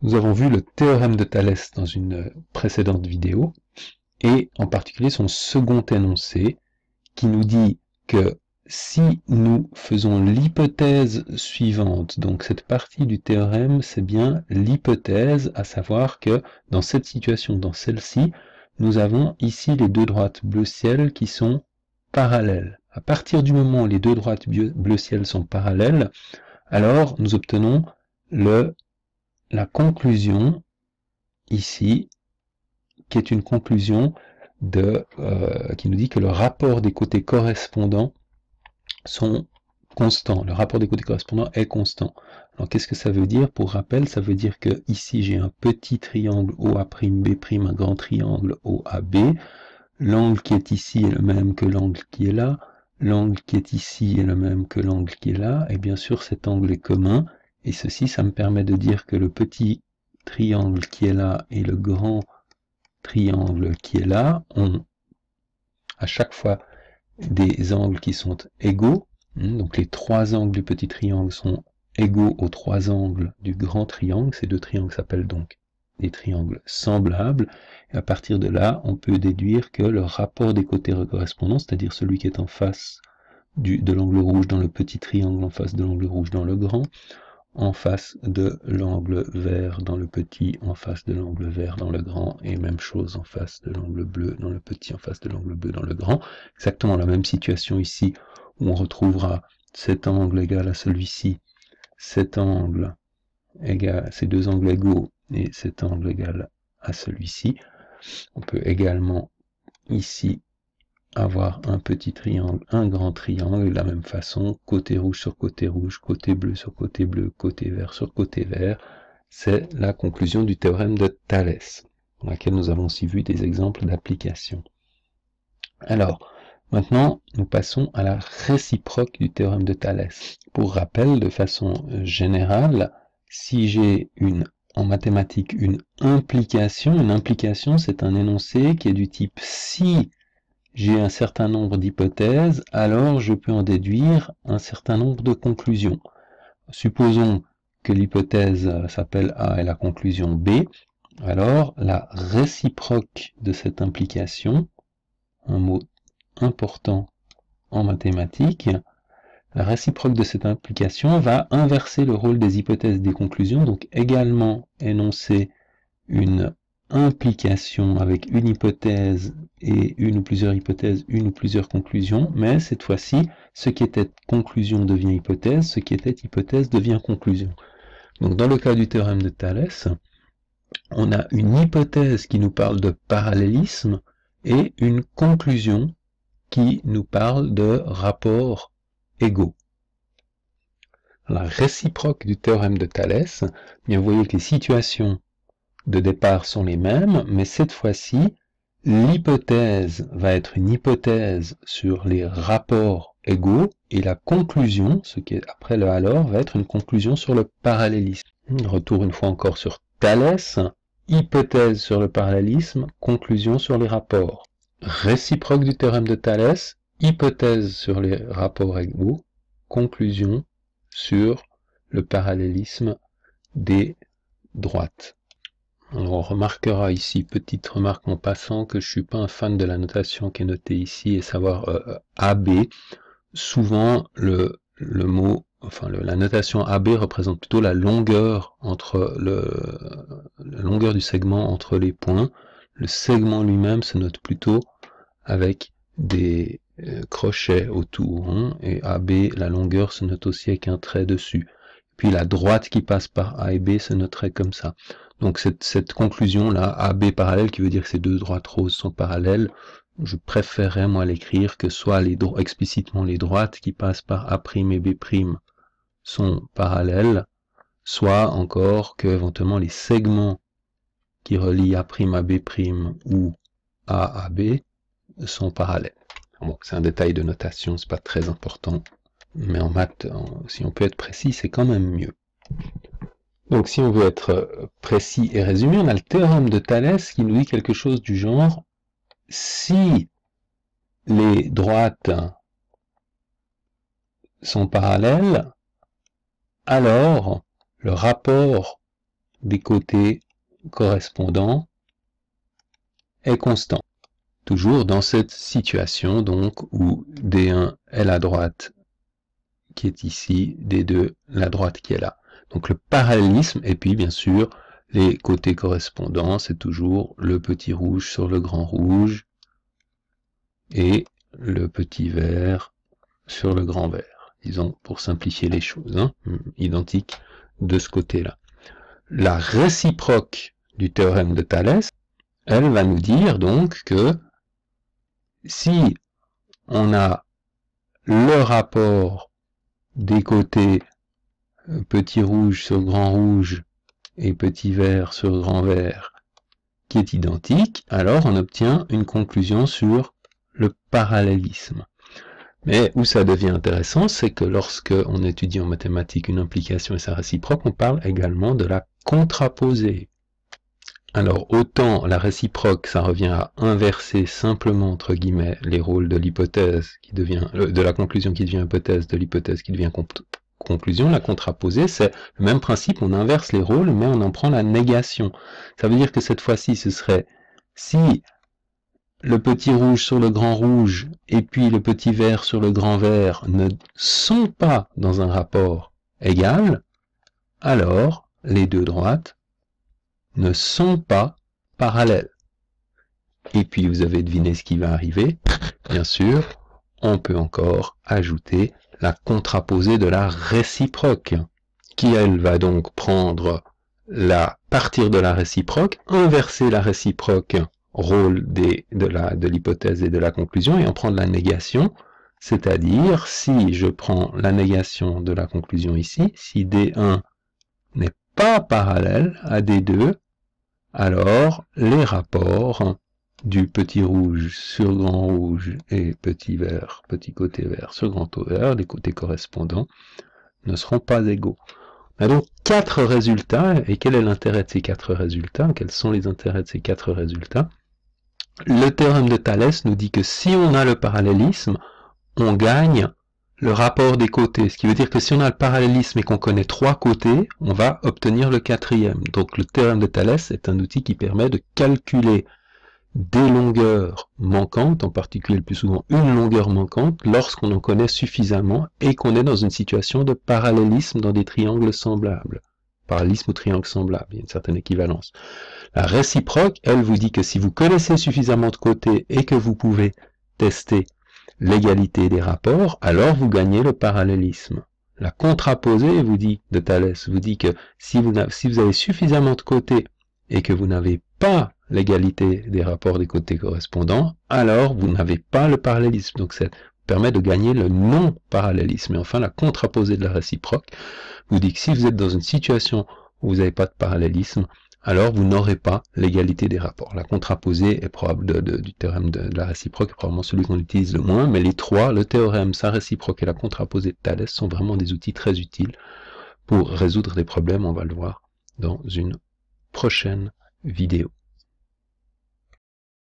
Nous avons vu le théorème de Thalès dans une précédente vidéo, et en particulier son second énoncé, qui nous dit que si nous faisons l'hypothèse suivante, donc cette partie du théorème, c'est bien l'hypothèse, à savoir que dans cette situation, dans celle-ci, nous avons ici les deux droites bleu ciel qui sont parallèles. À partir du moment où les deux droites bleu ciel sont parallèles, alors nous obtenons la conclusion ici, qui est une conclusion qui nous dit que le rapport des côtés correspondants sont constants. Le rapport des côtés correspondants est constant. Alors qu'est-ce que ça veut dire? Pour rappel, ça veut dire que ici j'ai un petit triangle OA'B', un grand triangle OAB. L'angle qui est ici est le même que l'angle qui est là. L'angle qui est ici est le même que l'angle qui est là. Et bien sûr, cet angle est commun. Et ceci, ça me permet de dire que le petit triangle qui est là et le grand triangle qui est là ont à chaque fois des angles qui sont égaux. Donc les trois angles du petit triangle sont égaux aux trois angles du grand triangle. Ces deux triangles s'appellent donc des triangles semblables. Et à partir de là, on peut déduire que le rapport des côtés correspondants, c'est-à-dire celui qui est en face de l'angle rouge dans le petit triangle, en face de l'angle rouge dans le grand, en face de l'angle vert dans le petit, en face de l'angle vert dans le grand, et même chose en face de l'angle bleu dans le petit, en face de l'angle bleu dans le grand. Exactement la même situation ici, où on retrouvera cet angle égal à celui-ci, cet angle égal, ces deux angles égaux, et cet angle égal à celui-ci. On peut également ici avoir un petit triangle, un grand triangle, de la même façon, côté rouge sur côté rouge, côté bleu sur côté bleu, côté vert sur côté vert. C'est la conclusion du théorème de Thalès, dans laquelle nous avons aussi vu des exemples d'application. Alors, maintenant, nous passons à la réciproque du théorème de Thalès. Pour rappel, de façon générale, si j'ai en mathématiques une implication c'est un énoncé qui est du type si j'ai un certain nombre d'hypothèses, alors je peux en déduire un certain nombre de conclusions. Supposons que l'hypothèse s'appelle A et la conclusion B, alors la réciproque de cette implication, un mot important en mathématiques, la réciproque de cette implication va inverser le rôle des hypothèses et des conclusions, donc également énoncer une implication avec une hypothèse et une ou plusieurs hypothèses, une ou plusieurs conclusions, mais cette fois-ci, ce qui était conclusion devient hypothèse, ce qui était hypothèse devient conclusion. Donc dans le cas du théorème de Thalès, on a une hypothèse qui nous parle de parallélisme et une conclusion qui nous parle de rapports égaux. La réciproque du théorème de Thalès, bien vous voyez que les situations de départ sont les mêmes, mais cette fois-ci, l'hypothèse va être une hypothèse sur les rapports égaux, et la conclusion, ce qui est après le alors, va être une conclusion sur le parallélisme. Retour une fois encore sur Thalès, hypothèse sur le parallélisme, conclusion sur les rapports. Réciproque du théorème de Thalès, hypothèse sur les rapports égaux, conclusion sur le parallélisme des droites. Alors on remarquera ici, petite remarque en passant, que je suis pas un fan de la notation qui est notée ici, et savoir AB. Souvent, la notation AB représente plutôt la longueur la longueur du segment entre les points. Le segment lui-même se note plutôt avec des crochets autour, hein, et AB, la longueur se note aussi avec un trait dessus. Puis la droite qui passe par A et B se noterait comme ça. Donc cette conclusion-là, AB parallèle, qui veut dire que ces deux droites roses sont parallèles, je préférerais moi l'écrire que soit explicitement les droites qui passent par A' et B' sont parallèles, soit encore que éventuellement les segments qui relient A' à B' ou A à B sont parallèles. Bon, c'est un détail de notation, c'est pas très important, mais en maths, si on peut être précis, c'est quand même mieux. Donc si on veut être précis et résumé, on a le théorème de Thalès qui nous dit quelque chose du genre, si les droites sont parallèles, alors le rapport des côtés correspondants est constant. Toujours dans cette situation donc où D1 est la droite qui est ici, D2 la droite qui est là. Donc le parallélisme, et puis bien sûr les côtés correspondants, c'est toujours le petit rouge sur le grand rouge et le petit vert sur le grand vert. Disons pour simplifier les choses, hein, identique de ce côté-là. La réciproque du théorème de Thalès, elle va nous dire donc que si on a le rapport des côtés petit rouge sur grand rouge et petit vert sur grand vert qui est identique, alors on obtient une conclusion sur le parallélisme. Mais où ça devient intéressant, c'est que lorsque on étudie en mathématiques une implication et sa réciproque, on parle également de la contraposée. Alors, autant la réciproque, ça revient à inverser simplement, entre guillemets, les rôles de l'hypothèse qui devient, de la conclusion qui devient hypothèse, de l'hypothèse qui devient conclusion. La contraposée, c'est le même principe, on inverse les rôles, mais on en prend la négation. Ça veut dire que cette fois-ci, ce serait si le petit rouge sur le grand rouge et puis le petit vert sur le grand vert ne sont pas dans un rapport égal, alors les deux droites ne sont pas parallèles. Et puis vous avez deviné ce qui va arriver. Bien sûr, on peut encore ajouter la contraposée de la réciproque, qui elle va donc prendre partir de la réciproque, inverser la réciproque, rôle de l'hypothèse et de la conclusion, et en prendre la négation, c'est-à-dire si je prends la négation de la conclusion ici, si D1 n'est pas parallèle à D2, alors les rapports du petit rouge sur grand rouge et petit vert, petit côté vert sur grand vert, les côtés correspondants, ne seront pas égaux. On a donc 4 résultats, et quel est l'intérêt de ces 4 résultats? Quels sont les intérêts de ces 4 résultats? Le théorème de Thalès nous dit que si on a le parallélisme, on gagne le rapport des côtés, ce qui veut dire que si on a le parallélisme et qu'on connaît 3 côtés, on va obtenir le 4e. Donc le théorème de Thalès est un outil qui permet de calculer des longueurs manquantes, en particulier le plus souvent une longueur manquante, lorsqu'on en connaît suffisamment et qu'on est dans une situation de parallélisme dans des triangles semblables. Parallélisme ou triangle semblable, il y a une certaine équivalence. La réciproque, elle vous dit que si vous connaissez suffisamment de côtés et que vous pouvez tester l'égalité des rapports, alors vous gagnez le parallélisme. La contraposée vous dit, de Thalès, vous dit que si vous avez suffisamment de côtés et que vous n'avez pas l'égalité des rapports des côtés correspondants, alors vous n'avez pas le parallélisme. Donc ça permet de gagner le non-parallélisme. Et enfin, la contraposée de la réciproque vous dit que si vous êtes dans une situation où vous n'avez pas de parallélisme, alors vous n'aurez pas l'égalité des rapports. La contraposée est probable du théorème de la réciproque est probablement celui qu'on utilise le moins, mais les trois, le théorème, sa réciproque et la contraposée de Thalès, sont vraiment des outils très utiles pour résoudre des problèmes, on va le voir dans une prochaine vidéo.